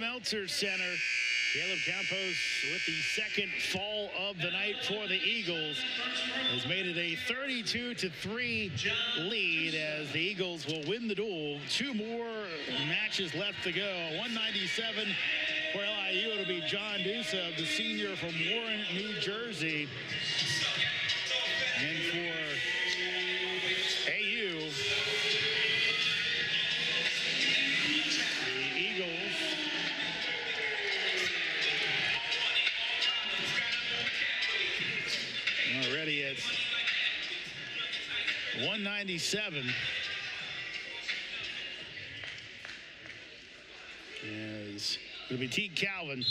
Meltzer Center. Caleb Campos with the second fall of the night for the Eagles has made it a 32-3 lead as the Eagles will win the duel. 2 more matches left to go. 197 for LIU. It'll be John Dusza, the senior from Warren, New Jersey. And for AU, the Eagles already at 197. As it'll be Teague Calvin.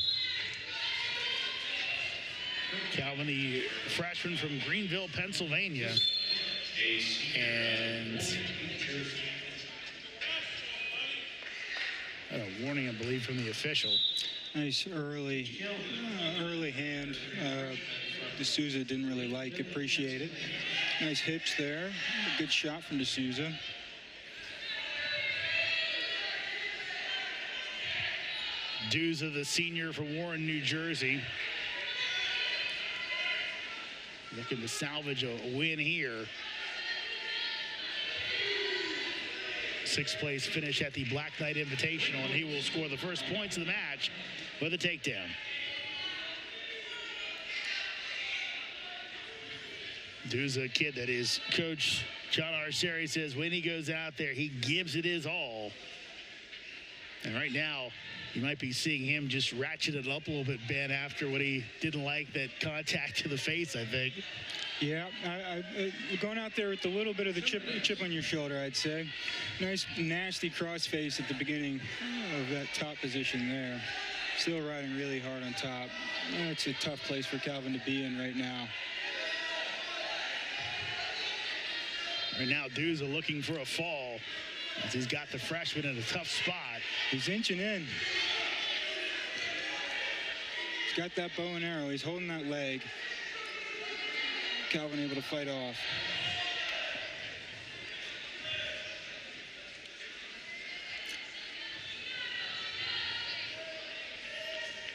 Calvin, the freshman from Greenville, Pennsylvania. And a warning, I believe, from the official. Nice early hand. D'Souza didn't really like, appreciate it. Nice hips there. A good shot from D'Souza. Dusza, the senior from Warren, New Jersey. Looking to salvage a win here. 6th place finish at the Black Knight Invitational, and he will score the first points of the match with a takedown. Dusza, a kid that his coach John Arceri says when he goes out there, he gives it his all. And right now, you might be seeing him just ratchet it up a little bit, Ben, after what he didn't like, that contact to the face, I think. Yeah, going out there with a little bit of the chip on your shoulder, I'd say. Nice, nasty cross face at the beginning of that top position there. Still riding really hard on top. It's a tough place for Calvin to be in right now. Right now, Dusza looking for a fall as he's got the freshman in a tough spot. He's inching in. He's got that bow and arrow. He's holding that leg. Calvin able to fight off.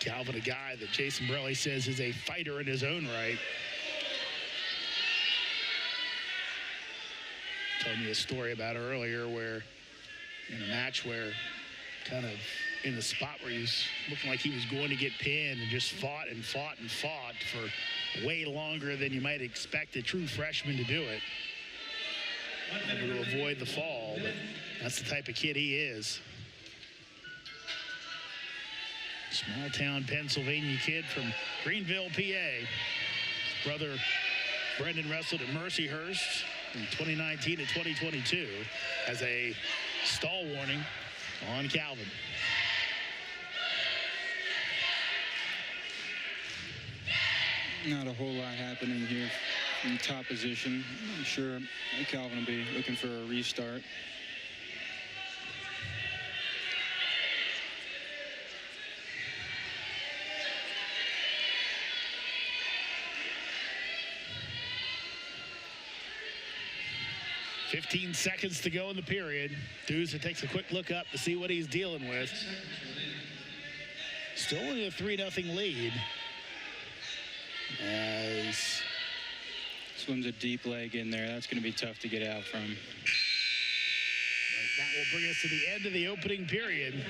Calvin, a guy that Jason Borelli says is a fighter in his own right. Told me a story about earlier where in a match where kind of in the spot where he was looking like he was going to get pinned and just fought and fought and fought for way longer than you might expect a true freshman to do it. Able to avoid the fall, but that's the type of kid he is. Small town Pennsylvania kid from Greenville, PA. His brother Brendan wrestled at Mercyhurst from 2019 to 2022 as a stall warning on Calvin. Not a whole lot happening here in the top position. I'm sure Calvin will be looking for a restart. $15 seconds to go in the period. Dusza takes a quick look up to see what he's dealing with. Still only a 3-0 lead. As swims a deep leg in there. That's going to be tough to get out from. That will bring us to the end of the opening period.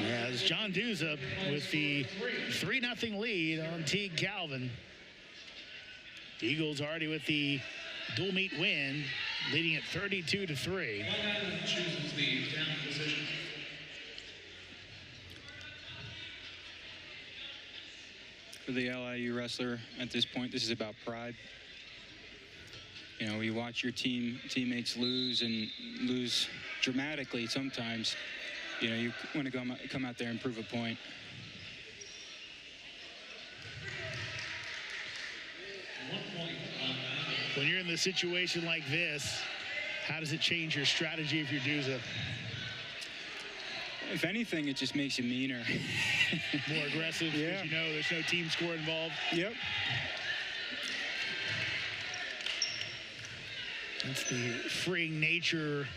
As John Dusza with the 3-0 lead on Teague Calvin. The Eagles already with the dual meet win, leading at 32-3. Chooses the down position. For the LIU wrestler at this point, this is about pride. You know, you watch your teammates lose and lose dramatically sometimes. You know, you want to come out there and prove a point. When you're in the situation like this, how does it change your strategy if you're Dusza? If anything, it just makes you meaner. More aggressive, yeah. Because you know there's no team score involved. Yep. That's the freeing nature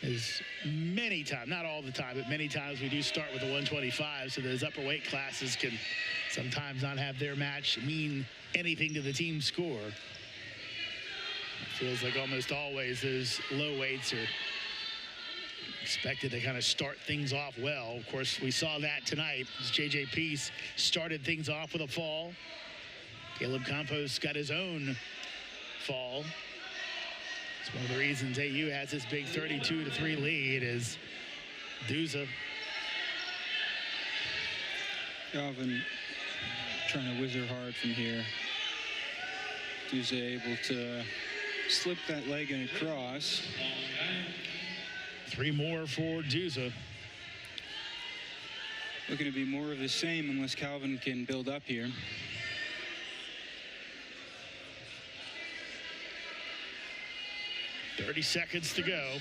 As many times, not all the time, but many times we do start with the 125, so those upper weight classes can sometimes not have their match mean anything to the team score. It feels like almost always those low weights are expected to kind of start things off well. Of course, we saw that tonight as J.J. Peace started things off with a fall. Caleb Campos got his own fall. It's one of the reasons AU has this big 32-3 lead is Dusza. Calvin trying to whizzer hard from here. Dusza able to slip that leg in across. 3 more for Dusza. Looking to be more of the same unless Calvin can build up here. .30 seconds to go.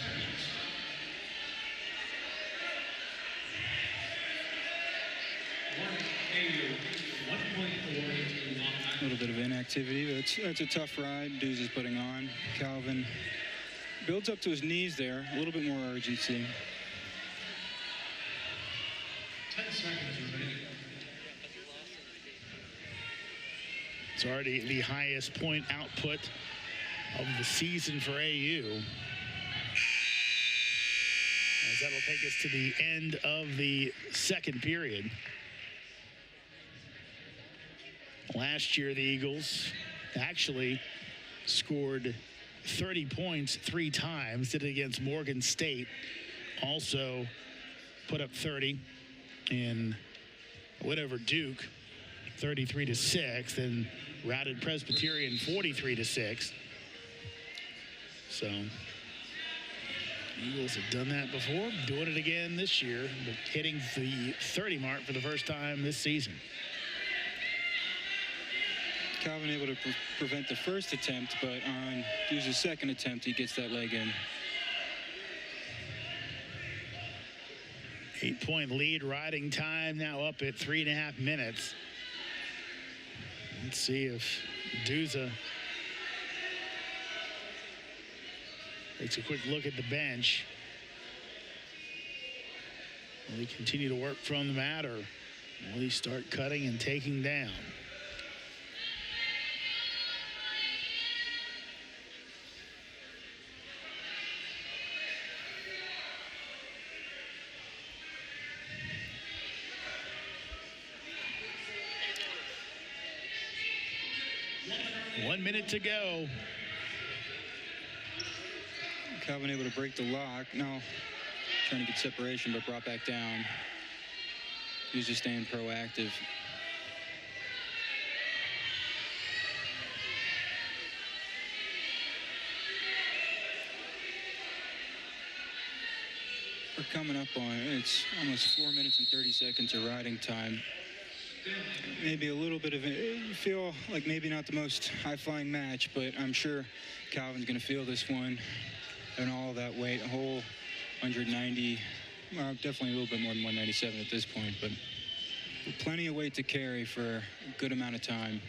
A little bit of inactivity, but that's a tough ride Dusza's putting on. Calvin builds up to his knees there, a little bit more urgency. 10 seconds remaining. It's already the highest point output of the season for AU. As that'll take us to the end of the second period. Last year, the Eagles actually scored 30 points 3 times, did it against Morgan State. Also put up 30 and went over Duke 33-6, then routed Presbyterian 43-6. So Eagles have done that before, doing it again this year, but hitting the 30 mark for the first time this season. Calvin able to prevent the first attempt, but on Dusza's second attempt, he gets that leg in. 8-point lead, riding time now up at 3.5 minutes. Let's see if Dusza takes a quick look at the bench. Will he continue to work from the mat, or will he start cutting and taking down? One minute to go. Calvin able to break the lock. No, trying to get separation, but brought back down. Dusza staying proactive. We're coming up on, it's almost 4 minutes and 30 seconds of riding time. Maybe a little bit of you feel like maybe not the most high-flying match, but I'm sure Calvin's going to feel this one and all that weight, a whole 190, well, definitely a little bit more than 197 at this point, but plenty of weight to carry for a good amount of time.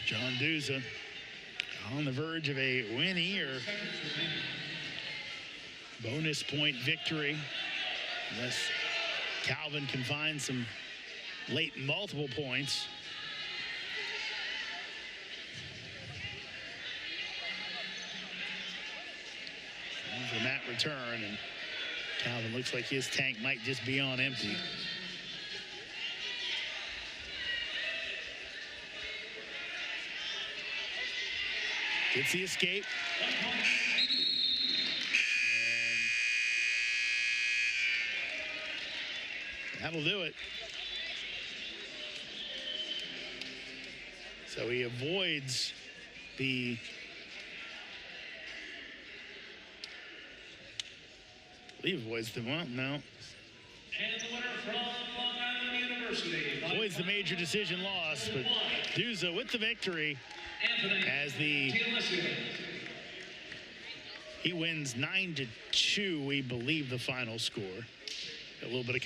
John Dusza on the verge of a win here. Bonus point victory, unless Calvin can find some late multiple points. The mat return, and Calvin looks like his tank might just be on empty. Gets the escape. And that'll do it. So he avoids the avoids the well, no. And the winner from Long Island University. Avoids the major decision loss, but Dusza with the victory as he wins 9-2, we believe the final score. A little bit of